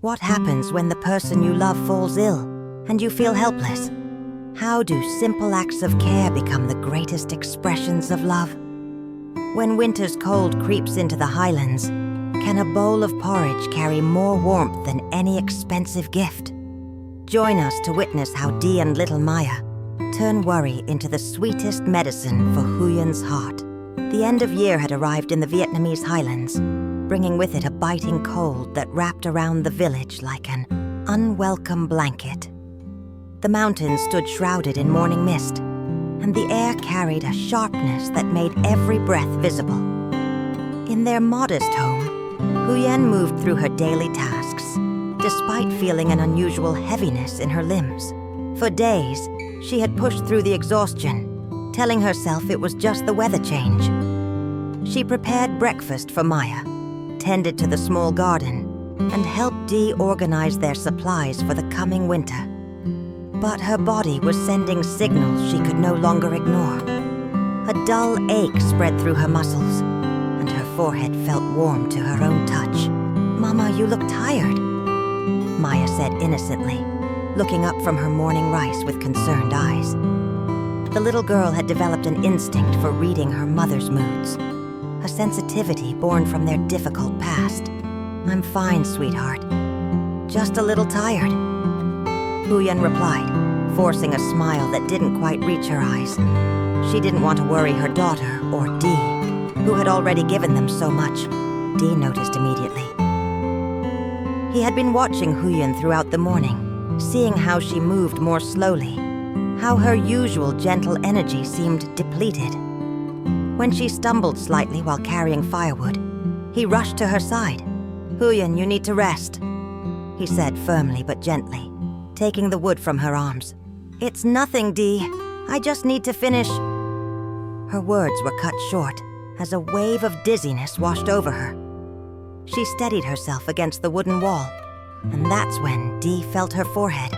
What happens when the person you love falls ill and you feel helpless? How do simple acts of care become the greatest expressions of love? When winter's cold creeps into the highlands, can a bowl of porridge carry more warmth than any expensive gift? Join us to witness how Dee and little Maya turn worry into the sweetest medicine for Huyen's heart. The end of year had arrived in the Vietnamese highlands, bringing with it a biting cold that wrapped around the village like an unwelcome blanket. The mountains stood shrouded in morning mist, and the air carried a sharpness that made every breath visible. In their modest home, Huyen moved through her daily tasks, despite feeling an unusual heaviness in her limbs. For days, she had pushed through the exhaustion, telling herself it was just the weather change. She prepared breakfast for Maya, tended to the small garden, and helped Dee organize their supplies for the coming winter. But her body was sending signals she could no longer ignore. A dull ache spread through her muscles, and her forehead felt warm to her own touch. "Mama, you look tired," Maya said innocently, looking up from her morning rice with concerned eyes. The little girl had developed an instinct for reading her mother's moods, a sensitivity born from their difficult past. "I'm fine, sweetheart. Just a little tired," Huyen replied, forcing a smile that didn't quite reach her eyes. She didn't want to worry her daughter or Dee, who had already given them so much. Dee noticed immediately. He had been watching Huyen throughout the morning, seeing how she moved more slowly, how her usual gentle energy seemed depleted. When she stumbled slightly while carrying firewood, he rushed to her side. "Huyen, you need to rest," he said firmly but gently, taking the wood from her arms. "It's nothing, Dee. I just need to finish." Her words were cut short as a wave of dizziness washed over her. She steadied herself against the wooden wall, and that's when Dee felt her forehead.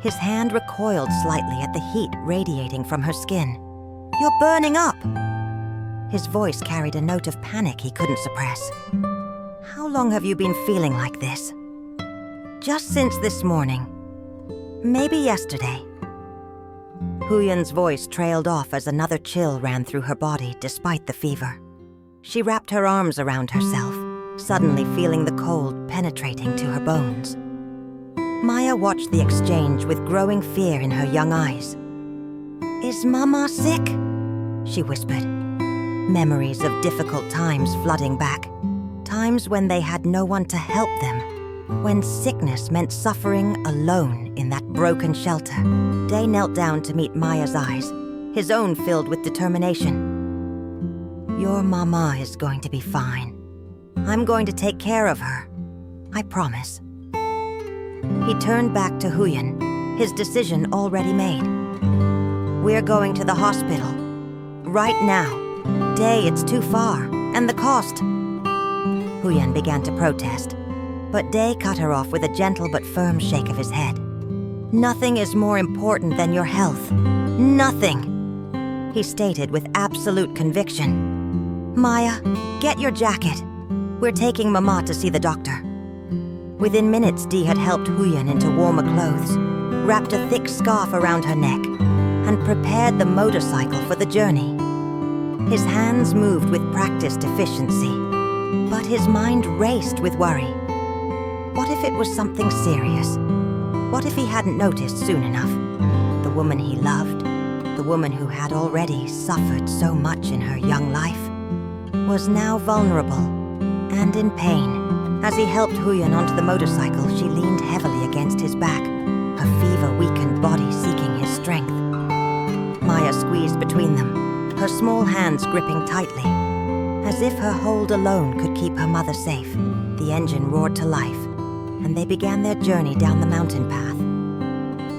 His hand recoiled slightly at the heat radiating from her skin. "You're burning up!" His voice carried a note of panic he couldn't suppress. "How long have you been feeling like this?" "Just since this morning. Maybe yesterday." Huyen's voice trailed off as another chill ran through her body despite the fever. She wrapped her arms around herself, suddenly feeling the cold penetrating to her bones. Maya watched the exchange with growing fear in her young eyes. "Is Mama sick?" she whispered, memories of difficult times flooding back, times when they had no one to help them, when sickness meant suffering alone in that broken shelter. Day knelt down to meet Maya's eyes, his own filled with determination. "Your Mama is going to be fine. I'm going to take care of her. I promise." He turned back to Huyen, his decision already made. "We're going to the hospital. Right now. Day, it's too far. And the cost." Huyen began to protest, but Day cut her off with a gentle but firm shake of his head. "Nothing is more important than your health. Nothing," he stated with absolute conviction. "Maya, get your jacket. We're taking Mama to see the doctor." Within minutes, Dee had helped Huyen into warmer clothes, wrapped a thick scarf around her neck, and prepared the motorcycle for the journey. His hands moved with practiced efficiency, but his mind raced with worry. What if it was something serious? What if he hadn't noticed soon enough? The woman he loved, the woman who had already suffered so much in her young life, was now vulnerable and in pain. As he helped Huyen onto the motorcycle, she leaned heavily against his back, her fever-weakened body seeking his strength. Maya squeezed between them, her small hands gripping tightly. As if her hold alone could keep her mother safe, the engine roared to life, and they began their journey down the mountain path.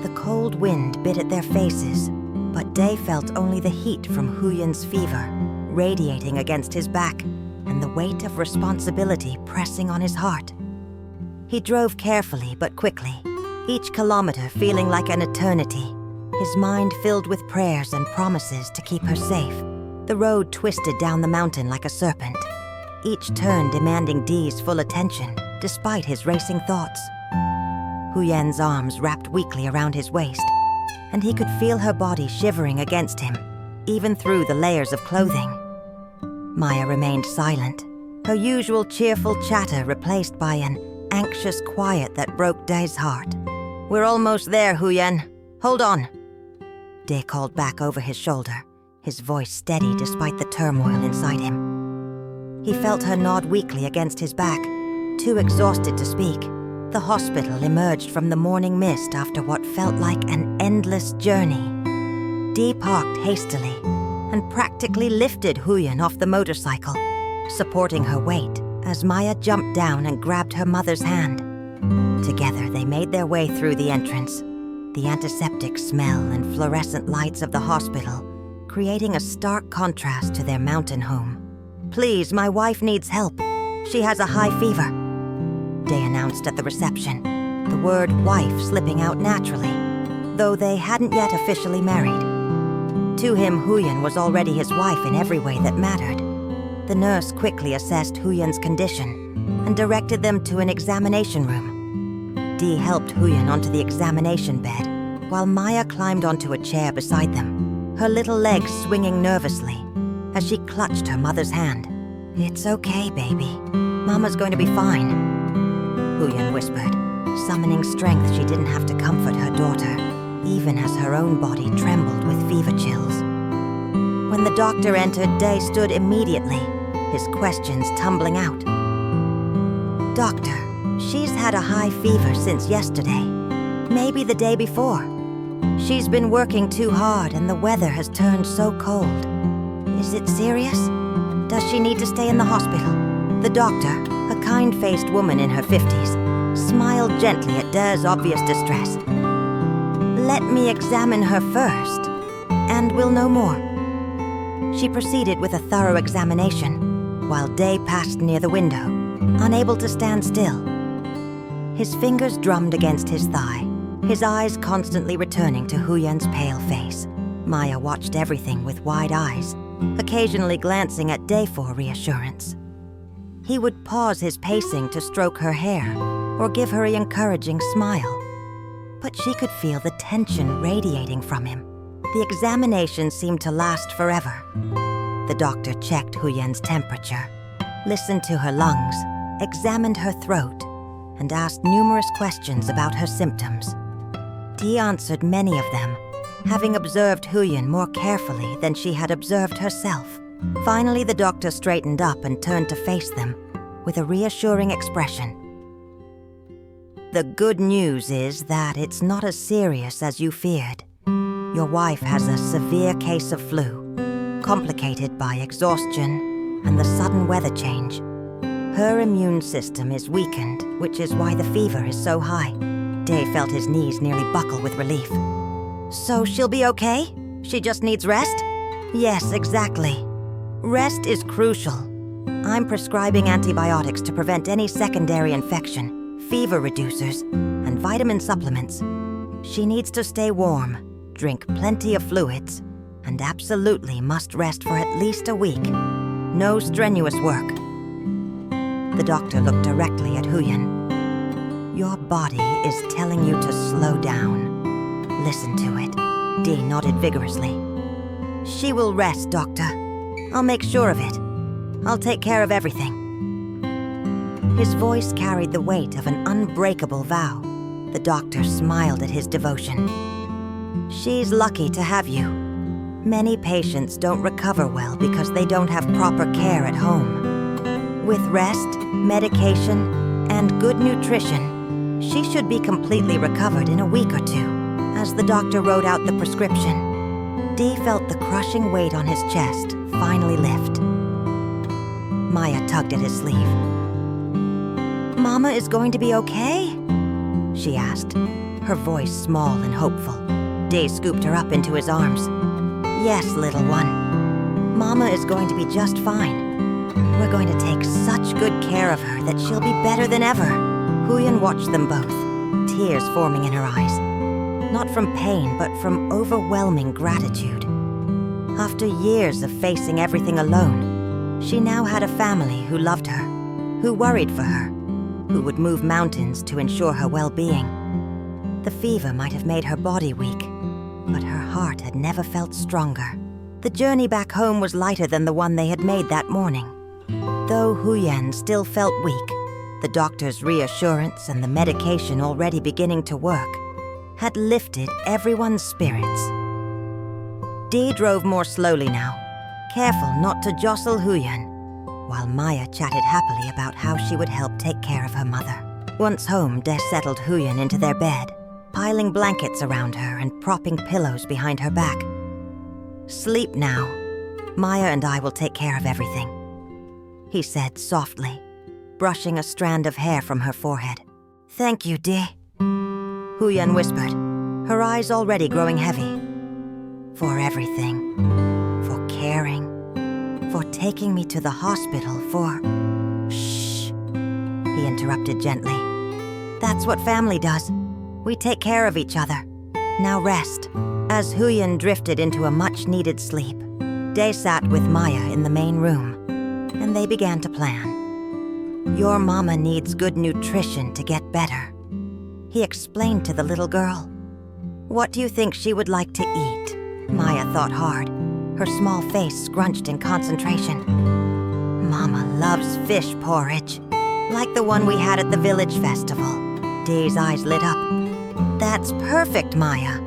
The cold wind bit at their faces, but Day felt only the heat from Huyen's fever, radiating against his back, and the weight of responsibility pressing on his heart. He drove carefully but quickly, each kilometer feeling like an eternity, his mind filled with prayers and promises to keep her safe. The road twisted down the mountain like a serpent, each turn demanding Dee's full attention. despite his racing thoughts. Huyen's arms wrapped weakly around his waist, and he could feel her body shivering against him, even through the layers of clothing. Maya remained silent, her usual cheerful chatter replaced by an anxious quiet that broke Dae's heart. "We're almost there, Huyen. Hold on." Dae called back over his shoulder, his voice steady despite the turmoil inside him. He felt her nod weakly against his back, too exhausted to speak. The hospital emerged from the morning mist after what felt like an endless journey. Dae parked hastily and practically lifted Huyen off the motorcycle, supporting her weight as Maya jumped down and grabbed her mother's hand. Together, they made their way through the entrance, the antiseptic smell and fluorescent lights of the hospital creating a stark contrast to their mountain home. "Please, my wife needs help. She has a high fever," Dae announced at the reception, the word wife slipping out naturally, though they hadn't yet officially married. To him, Huyen was already his wife in every way that mattered. The nurse quickly assessed Huyen's condition and directed them to an examination room. Dae helped Huyen onto the examination bed, while Maya climbed onto a chair beside them, her little legs swinging nervously as she clutched her mother's hand. "It's okay, baby. Mama's going to be fine," Huyen whispered, summoning strength she didn't have to comfort her daughter, even as her own body trembled with fever chills. When the doctor entered, Dae stood immediately, his questions tumbling out. "Doctor, she's had a high fever since yesterday, maybe the day before. She's been working too hard and the weather has turned so cold. Is it serious? Does she need to stay in the hospital?" The doctor, a kind-faced woman in her 50s, smiled gently at Dae's obvious distress. "Let me examine her first, and we'll know more." She proceeded with a thorough examination, while Dae passed near the window, unable to stand still. His fingers drummed against his thigh, his eyes constantly returning to Huyen's pale face. Maya watched everything with wide eyes, occasionally glancing at Dae for reassurance. He would pause his pacing to stroke her hair or give her an encouraging smile. But she could feel the tension radiating from him. The examination seemed to last forever. The doctor checked Huyen's temperature, listened to her lungs, examined her throat, and asked numerous questions about her symptoms. Dae answered many of them, having observed Huyen more carefully than she had observed herself. Finally, the doctor straightened up and turned to face them with a reassuring expression. "The good news is that it's not as serious as you feared. Your wife has a severe case of flu, complicated by exhaustion and the sudden weather change. Her immune system is weakened, which is why the fever is so high." Dae felt his knees nearly buckle with relief. "So she'll be okay? She just needs rest?" "Yes, exactly. Rest is crucial. I'm prescribing antibiotics to prevent any secondary infection, fever reducers, and vitamin supplements. She needs to stay warm, drink plenty of fluids, and absolutely must rest for at least a week. No strenuous work." The doctor looked directly at Huyen. "Your body is telling you to slow down. Listen to it." Dae nodded vigorously. "She will rest, doctor. I'll make sure of it. I'll take care of everything." His voice carried the weight of an unbreakable vow. The doctor smiled at his devotion. "She's lucky to have you. Many patients don't recover well because they don't have proper care at home. With rest, medication, and good nutrition, she should be completely recovered in a week or two." As the doctor wrote out the prescription, Dae felt the crushing weight on his chest finally lift. Maya tugged at his sleeve. "Mama is going to be okay?" she asked, her voice small and hopeful. Dae scooped her up into his arms. "Yes, little one. Mama is going to be just fine. We're going to take such good care of her that she'll be better than ever." Huyen watched them both, tears forming in her eyes. Not from pain, but from overwhelming gratitude. After years of facing everything alone, she now had a family who loved her, who worried for her, who would move mountains to ensure her well-being. The fever might have made her body weak, but her heart had never felt stronger. The journey back home was lighter than the one they had made that morning. Though Huyen still felt weak, the doctor's reassurance and the medication already beginning to work had lifted everyone's spirits. Dee drove more slowly now, careful not to jostle Huyen, while Maya chatted happily about how she would help take care of her mother. Once home, Dee settled Huyen into their bed, piling blankets around her and propping pillows behind her back. "Sleep now. Maya and I will take care of everything," he said softly, brushing a strand of hair from her forehead. "Thank you, Dee," Huyen whispered, her eyes already growing heavy. "For everything. For caring. For taking me to the hospital, for..." "Shh," he interrupted gently. "That's what family does. We take care of each other. Now rest." As Huyen drifted into a much-needed sleep, Dee sat with Maya in the main room, and they began to plan. "Your mama needs good nutrition to get better," he explained to the little girl. "What do you think she would like to eat?" Maya thought hard, her small face scrunched in concentration. "Mama loves fish porridge, like the one we had at the village festival." Dee's eyes lit up. "That's perfect, Maya.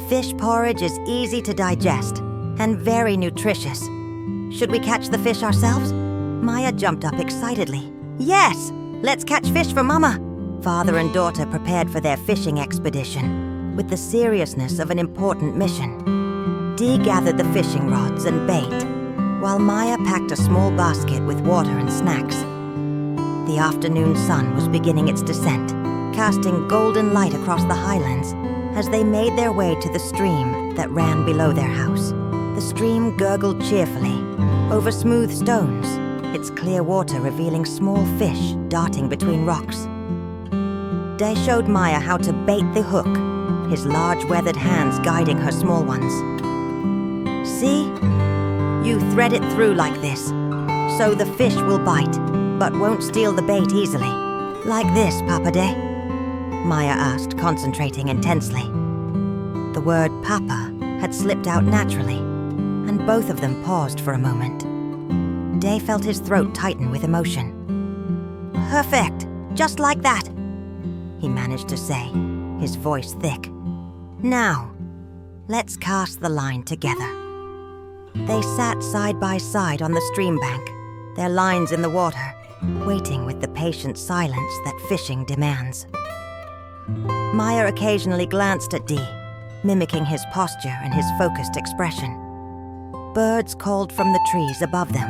Fish porridge is easy to digest and very nutritious. Should we catch the fish ourselves?" Maya jumped up excitedly. "Yes! Let's catch fish for Mama!" Father and daughter prepared for their fishing expedition with the seriousness of an important mission. Dee gathered the fishing rods and bait, while Maya packed a small basket with water and snacks. The afternoon sun was beginning its descent, casting golden light across the highlands as they made their way to the stream that ran below their house. The stream gurgled cheerfully over smooth stones, its clear water revealing small fish darting between rocks. Dee showed Maya how to bait the hook, his large weathered hands guiding her small ones. "See? You thread it through like this, so the fish will bite, but won't steal the bait easily. Like this, Papa Dee?" Maya asked, concentrating intensely. The word Papa had slipped out naturally, and both of them paused for a moment. Dee felt his throat tighten with emotion. "Perfect, just like that," he managed to say, his voice thick. "Now, let's cast the line together." They sat side by side on the stream bank, their lines in the water, waiting with the patient silence that fishing demands. Maya occasionally glanced at Dee, mimicking his posture and his focused expression. Birds called from the trees above them,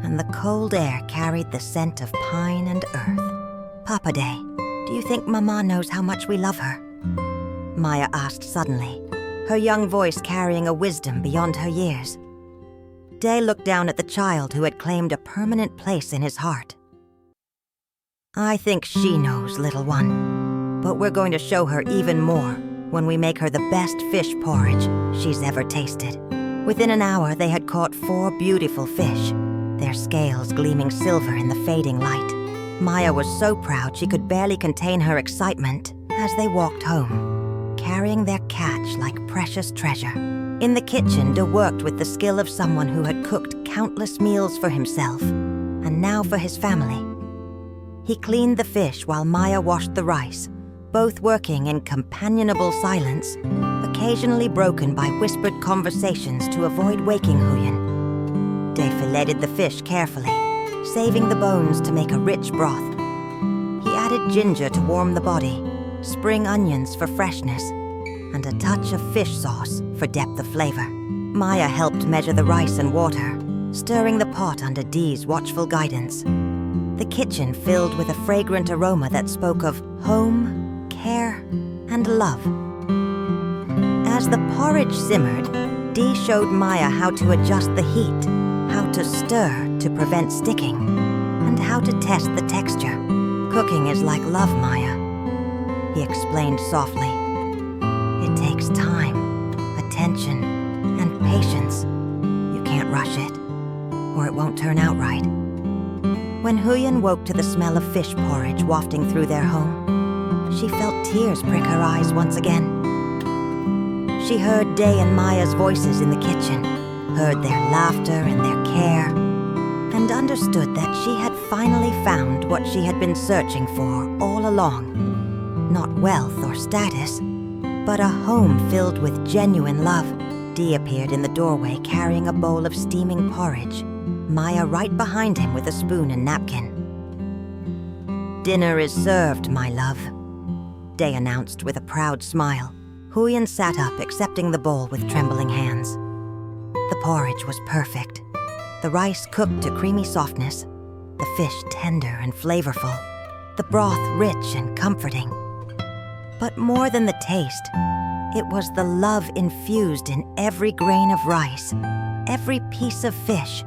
and the cold air carried the scent of pine and earth. "Papa Dee, do you think Mama knows how much we love her?" Maya asked suddenly, her young voice carrying a wisdom beyond her years. Dee looked down at the child who had claimed a permanent place in his heart. "I think she knows, little one. But we're going to show her even more when we make her the best fish porridge she's ever tasted." Within an hour, they had caught 4 beautiful fish, their scales gleaming silver in the fading light. Maya was so proud she could barely contain her excitement as they walked home, carrying their catch like precious treasure. In the kitchen, Dee worked with the skill of someone who had cooked countless meals for himself, and now for his family. He cleaned the fish while Maya washed the rice, both working in companionable silence, occasionally broken by whispered conversations to avoid waking Huyen. Dee filleted the fish carefully, saving the bones to make a rich broth. He added ginger to warm the body, spring onions for freshness, and a touch of fish sauce for depth of flavor. Maya helped measure the rice and water, stirring the pot under Dee's watchful guidance. The kitchen filled with a fragrant aroma that spoke of home, care, and love. As the porridge simmered, Dee showed Maya how to adjust the heat, how to stir to prevent sticking, and how to test the texture. "Cooking is like love, Maya," he explained softly. "It takes time, attention, and patience. You can't rush it, or it won't turn out right." When Huyen woke to the smell of fish porridge wafting through their home, she felt tears prick her eyes once again. She heard Day and Maya's voices in the kitchen, heard their laughter and their care, and understood that she had finally found what she had been searching for all along. Not wealth or status, but a home filled with genuine love. Dee appeared in the doorway carrying a bowl of steaming porridge, Maya right behind him with a spoon and napkin. "Dinner is served, my love," Day announced with a proud smile. Huyen sat up, accepting the bowl with trembling hands. The porridge was perfect. The rice cooked to creamy softness, the fish tender and flavorful, the broth rich and comforting. But more than the taste, it was the love infused in every grain of rice, every piece of fish,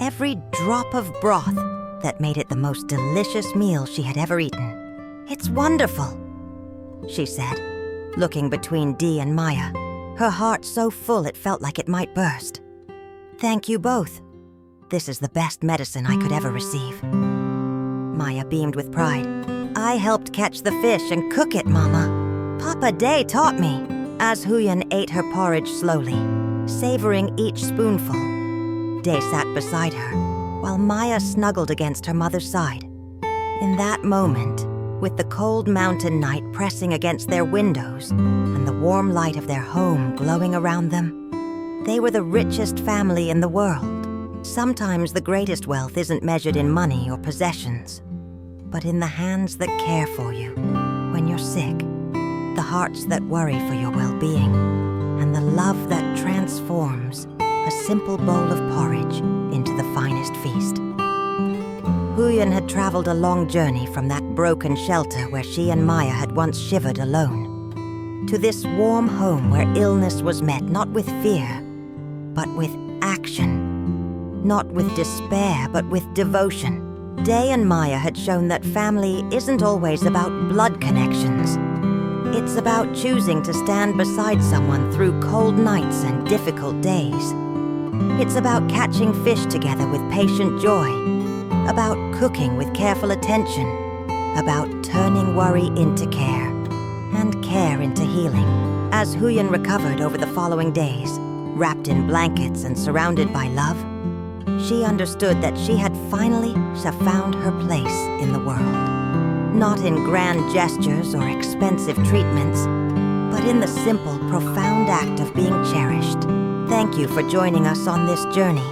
every drop of broth that made it the most delicious meal she had ever eaten. "It's wonderful," she said, looking between Dee and Maya, her heart so full it felt like it might burst. "Thank you both. This is the best medicine I could ever receive." Maya beamed with pride. "I helped catch the fish and cook it, Mama. Papa Day taught me." As Huyen ate her porridge slowly, savoring each spoonful, Day sat beside her, while Maya snuggled against her mother's side. In that moment, with the cold mountain night pressing against their windows and the warm light of their home glowing around them, they were the richest family in the world. Sometimes the greatest wealth isn't measured in money or possessions, but in the hands that care for you when you're sick, the hearts that worry for your well-being, and the love that transforms a simple bowl of porridge into the finest feast. Huyen had traveled a long journey from that broken shelter where she and Maya had once shivered alone, to this warm home where illness was met not with fear, but with action. Not with despair, but with devotion. Day and Maya had shown that family isn't always about blood connections. It's about choosing to stand beside someone through cold nights and difficult days. It's about catching fish together with patient joy, about cooking with careful attention, about turning worry into care, and care into healing. As Huyen recovered over the following days, wrapped in blankets and surrounded by love, she understood that she had finally found her place in the world. Not in grand gestures or expensive treatments, but in the simple, profound act of being cherished. Thank you for joining us on this journey.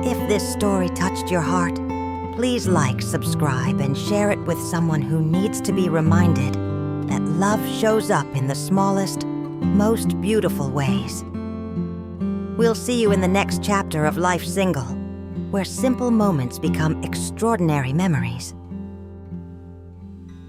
If this story touched your heart, please like, subscribe, and share it with someone who needs to be reminded that love shows up in the smallest, most beautiful ways. We'll see you in the next chapter of Life Single, where simple moments become extraordinary memories.